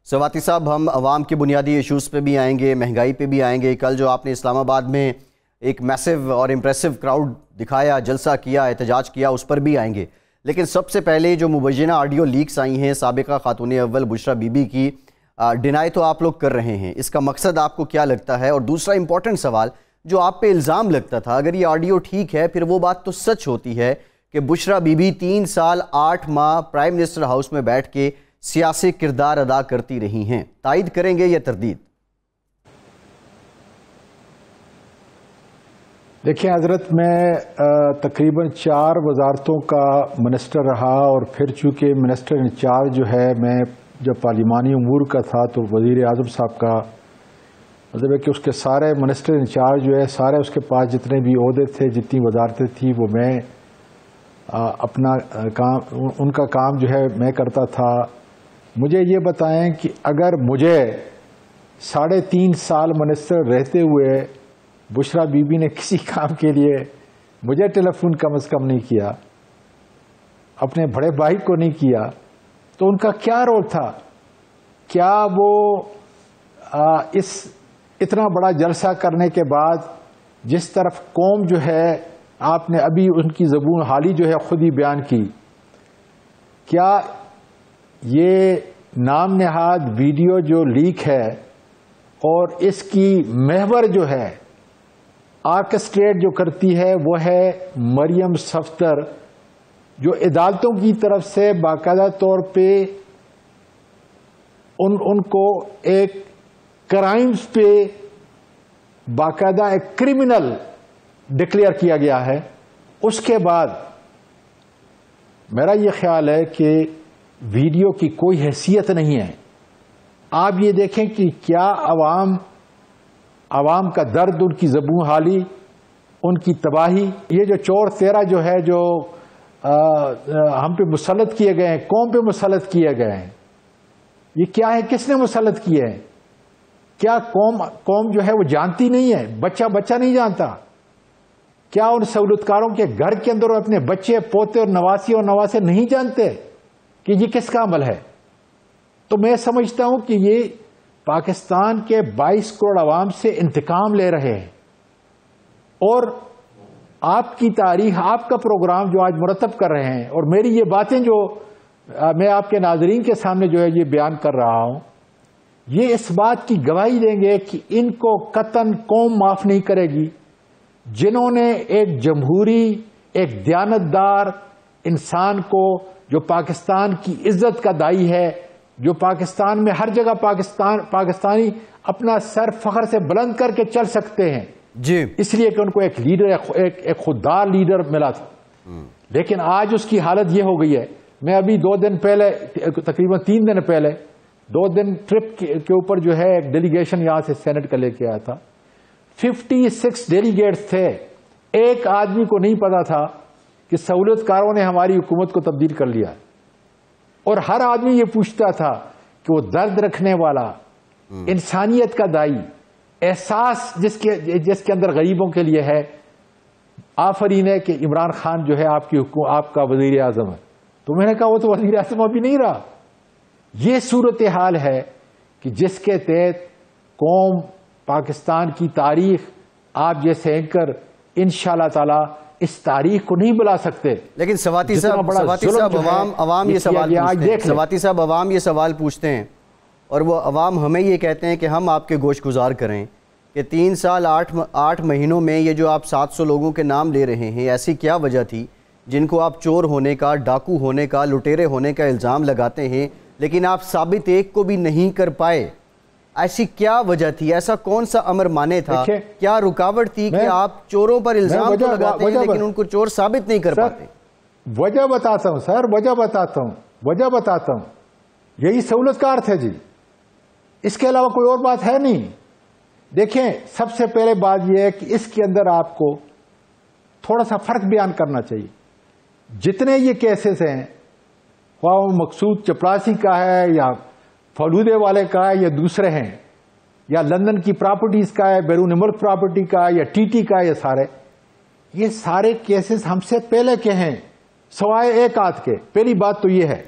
سواتی صاحب، ہم عوام کے بنیادی ایشوز پہ بھی آئیں گے، مہنگائی پہ بھی آئیں گے۔ کل جو آپ نے اسلام آباد میں ایک میسو اور امپریسو کراؤڈ دکھایا، جلسہ کیا، احتجاج کیا، اس پر بھی آئیں گے۔ لیکن سب سے پہلے جو مبینہ آڈیو لیکس آئی ہیں سابقہ خاتون اول بشرا بی بی کی، ڈینائی تو آپ لوگ کر رہے ہیں، اس کا مقصد آپ کو کیا لگتا ہے؟ اور دوسرا امپورٹنٹ سوال جو آپ پہ الزام لگتا تھا، اگر یہ آڈیو ٹھیک ہے پھر وہ بات تو سچ ہوتی ہے کہ بشرا بی بی 3 سال 8 ماہ پرائم منسٹر ہاؤس میں بیٹھ کے سیاسی کردار ادا کرتی رہی ہیں، تائید کریں گے یا تردید؟ دیکھیں حضرت، میں تقریباً 4 وزارتوں کا منسٹر رہا، اور پھر چونکہ منسٹر انچارج جو ہے، میں جب پارلیمانی امور کا تھا تو وزیر اعظم صاحب کا مطلب ہے کہ اس کے سارے منسٹر انچارج جو ہے، سارے اس کے پاس جتنے بھی عہدے تھے، جتنی وزارتیں تھیں، وہ میں اپنا کام، ان کا کام جو ہے میں کرتا تھا۔ مجھے یہ بتائیں کہ اگر مجھے 3.5 سال منسٹر رہتے ہوئے بشرا بی بی نے کسی کام کے لیے مجھے ٹیلی فون کم از کم نہیں کیا، اپنے بڑے بھائی کو نہیں کیا، تو ان کا کیا رول تھا؟ کیا وہ اتنا بڑا جلسہ کرنے کے بعد جس طرف قوم جو ہے، آپ نے ابھی ان کی زبون حالی جو ہے خود ہی بیان کی، کیا یہ نام نہاد ویڈیو جو لیک ہے اور اس کی محور جو ہے، آرکسٹریٹ جو کرتی ہے، وہ ہے مریم صفدر، جو عدالتوں کی طرف سے باقاعدہ طور پہ ان کو ایک کرائمز پہ باقاعدہ ایک کرمنل ڈکلیئر کیا گیا ہے۔ اس کے بعد میرا یہ خیال ہے کہ ویڈیو کی کوئی حیثیت نہیں ہے۔ آپ یہ دیکھیں کہ کیا عوام کا درد، ان کی زبون حالی، ان کی تباہی، یہ جو چور تیرا جو ہے، جو ہم پہ مسلط کیے گئے ہیں، قوم پہ مسلط کیے گئے ہیں، یہ کیا ہے؟ کس نے مسلط کیے ہیں؟ کیا قوم جو ہے وہ جانتی نہیں ہے؟ بچہ نہیں جانتا؟ کیا ان سہولتکاروں کے گھر کے اندر اپنے بچے، پوتے اور نواسی اور نواسے نہیں جانتے کہ یہ کس کا عمل ہے؟ تو میں سمجھتا ہوں کہ یہ پاکستان کے 22 کروڑ عوام سے انتقام لے رہے ہیں، اور آپ کی تاریخ، آپ کا پروگرام جو آج مرتب کر رہے ہیں، اور میری یہ باتیں جو میں آپ کے ناظرین کے سامنے جو ہے یہ بیان کر رہا ہوں، یہ اس بات کی گواہی دیں گے کہ ان کو قطعاً قوم معاف نہیں کرے گی، جنہوں نے ایک جمہوری، ایک دیانتدار انسان کو، جو پاکستان کی عزت کا دائی ہے، جو پاکستان میں ہر جگہ پاکستانی اپنا سر فخر سے بلند کر کے چل سکتے ہیں، جی، اس لیے کہ ان کو ایک لیڈر، ایک خوددار لیڈر ملا تھا۔ لیکن آج اس کی حالت یہ ہو گئی ہے۔ میں ابھی 2 دن پہلے، تقریباً 3 دن پہلے، 2 دن ٹرپ کے اوپر جو ہے ایک ڈیلیگیشن یہاں سے سینٹ کا لے کے آیا تھا۔ 56 ڈیلیگیٹس تھے۔ ایک آدمی کو نہیں پتا تھا کہ سہولت کاروں نے ہماری حکومت کو تبدیل کر لیا، اور ہر آدمی یہ پوچھتا تھا کہ وہ درد رکھنے والا، انسانیت کا دائی، احساس جس کے اندر غریبوں کے لیے ہے، آفرین ہے کہ عمران خان جو ہے آپ کا وزیر اعظم ہے۔ تو میں نے کہا وہ تو وزیر اعظم ابھی نہیں رہا۔ یہ صورتحال ہے کہ جس کے تحت قوم، پاکستان کی تاریخ، آپ جیسے اینکر انشاءاللہ تعالی اس تاریخ کو نہیں بلا سکتے۔ لیکن سواتی صاحب عوام یہ سوال پوچھتے ہیں، اور وہ عوام ہمیں یہ کہتے ہیں کہ ہم آپ کے گوش گزار کریں کہ 3 سال 8 مہینوں میں یہ جو آپ 700 لوگوں کے نام لے رہے ہیں، ایسی کیا وجہ تھی جن کو آپ چور ہونے کا، ڈاکو ہونے کا، لٹیرے ہونے کا الزام لگاتے ہیں، لیکن آپ ثابت ایک کو بھی نہیں کر پائے؟ ایسی کیا وجہ تھی؟ ایسا کون سا امر مانے تھا؟ کیا رکاوٹ تھی کہ آپ چوروں پر الزام تو لگاتے ہیں لیکن ان کو چور ثابت نہیں کر پاتے؟ وجہ بتاتا ہوں سر، وجہ بتاتا ہوں۔ یہی سہولت کار تھے جی، اس کے علاوہ کوئی اور بات ہے نہیں۔ دیکھیں، سب سے پہلے بات یہ ہے کہ اس کے اندر آپ کو تھوڑا سا فرق بیان کرنا چاہیے۔ جتنے یہ کیسز ہیں، خواہ وہ مقصود چپراسی کا ہے، یا فلودے والے کا ہے، یا دوسرے ہیں، یا لندن کی پراپرٹیز کا ہے، بیرون ملک پراپرٹی کا ہے، یا ٹی ٹی کا ہے، یہ سارے کیسز ہم سے پہلے کے ہیں، سوائے ایک آدھ کے۔ پہلی بات تو یہ ہے،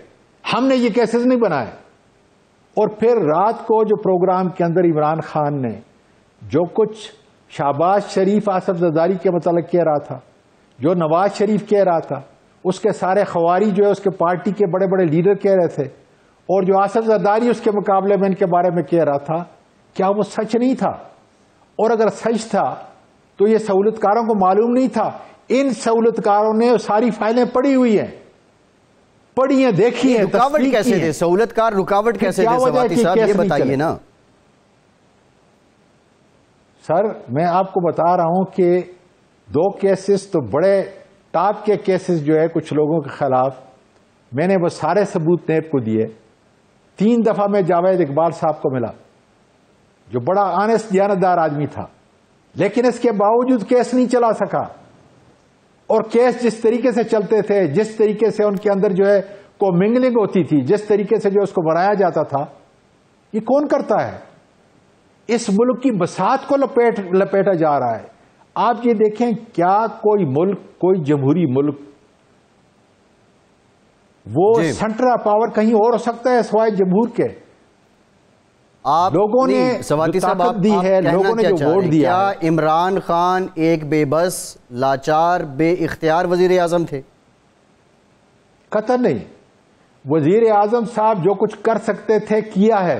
ہم نے یہ کیسز نہیں بنائے، اور پھر رات کو جو پروگرام کے اندر عمران خان نے جو کچھ شہباز شریف آصف زرداری کے متعلق کہہ رہا تھا، جو نواز شریف کہہ رہا تھا، اس کے سارے خواری جو ہے اس کے پارٹی کے بڑے بڑے لیڈر کہہ رہے تھے، اور جو آصف زرداری اس کے مقابلے میں ان کے بارے میں کہہ رہا تھا، کیا وہ سچ نہیں تھا؟ اور اگر سچ تھا تو یہ سہولت کاروں کو معلوم نہیں تھا؟ ان سہولت کاروں نے ساری فائلیں پڑھی ہوئی ہیں، پڑھی ہیں، دیکھی ہیں، رکاوٹ کیسے تھے سہولت کار؟ رکاوٹ کیسے تھے سواتی صاحب، یہ بتائیے نا سر۔ میں آپ کو بتا رہا ہوں کہ 2 کیسز تو بڑے ٹاپ کے کیسز جو ہے کچھ لوگوں کے خلاف، میں نے وہ سارے ثبوت نیب کو دیے۔ 3 دفعہ میں جاوید اقبال صاحب کو ملا جو بڑا آنےسٹ دیانتدار آدمی تھا، لیکن اس کے باوجود کیس نہیں چلا سکا۔ اور کیس جس طریقے سے چلتے تھے، جس طریقے سے ان کے اندر جو ہے کومنگلنگ ہوتی تھی، جس طریقے سے جو اس کو بنایا جاتا تھا، یہ کون کرتا ہے؟ اس ملک کی بساط کو لپیٹا جا رہا ہے۔ آپ یہ دیکھیں، کیا کوئی ملک، کوئی جمہوری ملک، وہ سینٹر آف پاور کہیں اور ہو سکتا ہے سوائے جمہور کے؟ آپ لوگوں نے سواتی صاحب طاقت دی ہے، لوگوں نے جو ووٹ دیا ہے۔ کیا عمران خان ایک بے بس، لاچار، بے اختیار وزیر اعظم تھے؟ قطعاً نہیں۔ وزیر اعظم صاحب جو کچھ کر سکتے تھے کیا ہے۔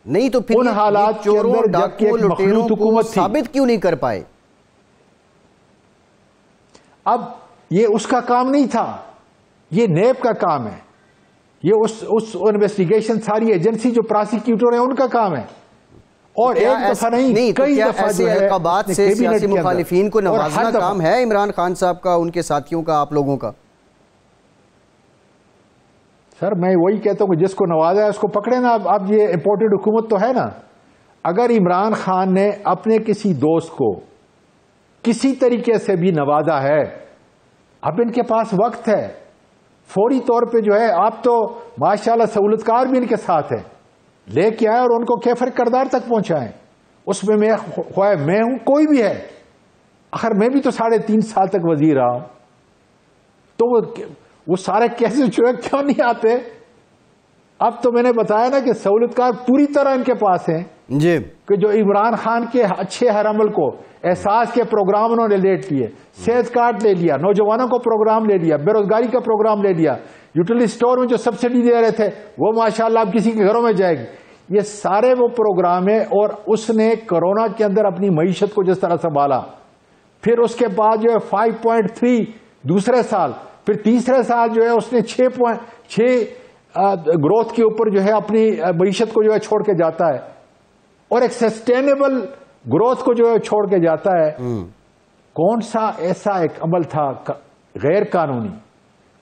نہیں تو پھر ان حالات کے اندر جبکہ ایک مخلوط حکومت تھی، ثابت کیوں نہیں کر پائے؟ اب یہ اس کا کام نہیں تھا، یہ نیب کا کام ہے، یہ اس انویسٹیگیشن ساری ایجنسی جو پراسیکیوٹر ہیں ان کا کام ہے۔ اور ایک دفعہ نہیں، کئی دفعہ جو ہے القابات سے سیاسی مخالفین کو نوازنا کام ہے عمران خان صاحب کا، ان کے ساتھیوں کا، آپ لوگوں کا؟ سر میں وہی کہتا ہوں کہ جس کو نوازا ہے اس کو پکڑے نا۔ اب یہ امپورٹڈ حکومت تو ہے نا۔ اگر عمران خان نے اپنے کسی دوست کو کسی طریقے سے بھی نوازا ہے، اب ان کے پاس وقت ہے، فوری طور پہ جو ہے آپ تو ماشاءاللہ سہولت کار بھی ان کے ساتھ ہے، لے کے آئے اور ان کو کیفر کردار تک پہنچائیں۔ اس میں میں ہوں، کوئی بھی ہے، آخر میں بھی تو 3.5 سال تک وزیر رہا ہوں، تو وہ سارے کیسے جو ہے کیوں نہیں آتے؟ اب تو میں نے بتایا نا کہ سہولت کار پوری طرح ان کے پاس ہیں جی، کہ جو عمران خان کے اچھے ہر عمل کو، احساس کے پروگرام انہوں نے لیٹ لیے، صحت کارڈ لے لیا، نوجوانوں کو پروگرام لے لیا، بے روزگاری کا پروگرام لے لیا، یوٹیلیٹی سٹور میں جو سبسڈی دے رہے تھے وہ ماشاءاللہ اب کسی کے گھروں میں جائے گی۔ یہ سارے وہ پروگرام ہیں، اور اس نے کرونا کے اندر اپنی معیشت کو جس طرح سنبھالا، پھر اس کے بعد جو ہے 5.3 دوسرے سال، پھر تیسرے سال جو ہے اس نے 6.6 گروتھ کے اوپر جو ہے اپنی معیشت کو جو ہے چھوڑ کے جاتا ہے، اور ایک سسٹینیبل گروتھ کو جو ہے چھوڑ کے جاتا ہے۔ کون سا ایسا ایک عمل تھا غیر قانونی،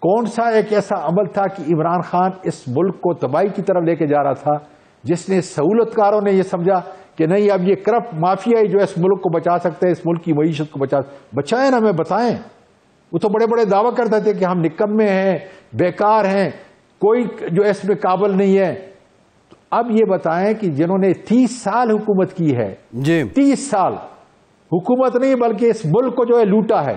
کون سا ایک ایسا عمل تھا کہ عمران خان اس ملک کو تباہی کی طرف لے کے جا رہا تھا، جس نے سہولت کاروں نے یہ سمجھا کہ نہیں اب یہ کرپٹ مافیا جو ہے اس ملک کو بچا سکتے ہیں، اس ملک کی معیشت کو بچائیں نا، ہمیں بتائیں۔ وہ تو بڑے بڑے دعویٰ کرتے تھے کہ ہم نکمے ہیں، بیکار ہیں، کوئی جو اس میں قابل نہیں ہے۔ اب یہ بتائیں کہ جنہوں نے 30 سال حکومت کی ہے، 30 سال حکومت نہیں بلکہ اس ملک کو جو ہے لوٹا ہے،